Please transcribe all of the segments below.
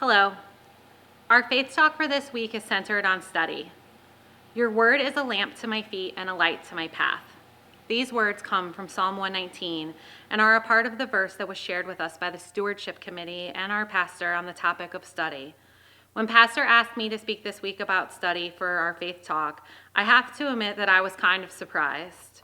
Hello. Our faith talk for this week is centered on study. Your word is a lamp to my feet and a light to my path. These words come from Psalm 119 and are a part of the verse that was shared with us by the Stewardship Committee and our pastor on the topic of study. When Pastor asked me to speak this week about study for our faith talk, I have to admit that I was kind of surprised.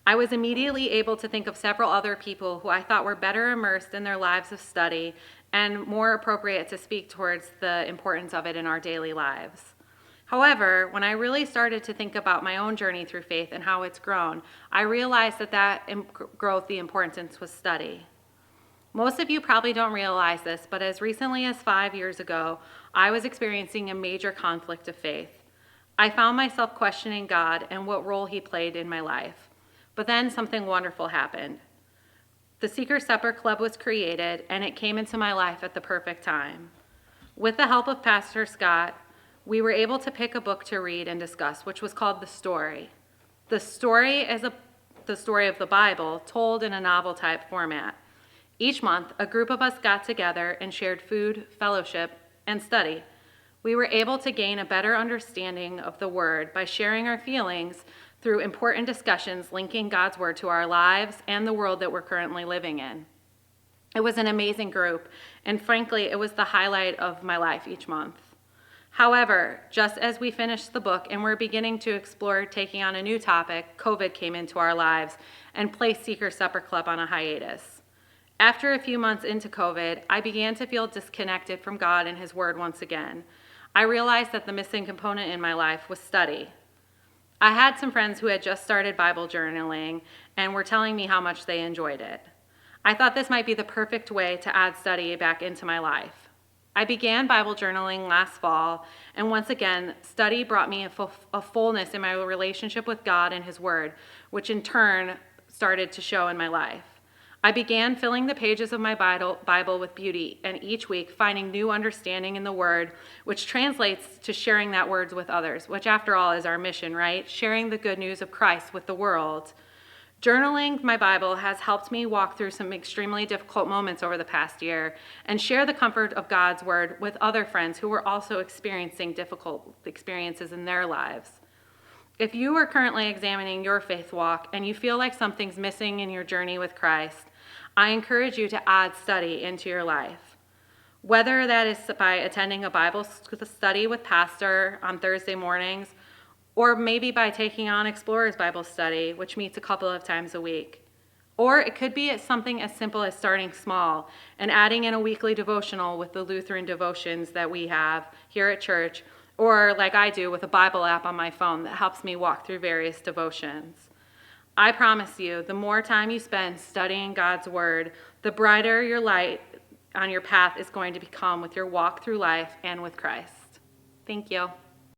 I was immediately able to think of several other people who I thought were better immersed in their lives of study and more appropriate to speak towards the importance of it in our daily lives. However, when I really started to think about my own journey through faith and how it's grown, I realized that growth, the importance was study. Most of you probably don't realize this, but as recently as 5 years ago, I was experiencing a major conflict of faith. I found myself questioning God and what role He played in my life. But then something wonderful happened. The Secret Supper Club was created, and it came into my life at the perfect time. With the help of Pastor Scott, we were able to pick a book to read and discuss, which was called The Story. The story is the story of the Bible told in a novel-type format. Each month, a group of us got together and shared food, fellowship, and study. We were able to gain a better understanding of the Word by sharing our feelings through important discussions linking God's Word to our lives and the world that we're currently living in. It was an amazing group, and frankly, it was the highlight of my life each month. However, just as we finished the book and we're beginning to explore taking on a new topic, COVID came into our lives and placed Secret Supper Club on a hiatus. After a few months into COVID, I began to feel disconnected from God and His Word once again. I realized that the missing component in my life was study. I had some friends who had just started Bible journaling and were telling me how much they enjoyed it. I thought this might be the perfect way to add study back into my life. I began Bible journaling last fall, and once again, study brought me a fullness in my relationship with God and His Word, which in turn started to show in my life. I began filling the pages of my Bible with beauty, and each week finding new understanding in the Word, which translates to sharing that Word with others, which after all is our mission, right? Sharing the good news of Christ with the world. Journaling my Bible has helped me walk through some extremely difficult moments over the past year and share the comfort of God's Word with other friends who were also experiencing difficult experiences in their lives. If you are currently examining your faith walk and you feel like something's missing in your journey with Christ, I encourage you to add study into your life. Whether that is by attending a Bible study with Pastor on Thursday mornings, or maybe by taking on Explorers Bible Study, which meets a couple of times a week. Or it could be something as simple as starting small and adding in a weekly devotional with the Lutheran devotions that we have here at church, or like I do with a Bible app on my phone that helps me walk through various devotions. I promise you, the more time you spend studying God's Word, the brighter your light on your path is going to become with your walk through life and with Christ. Thank you.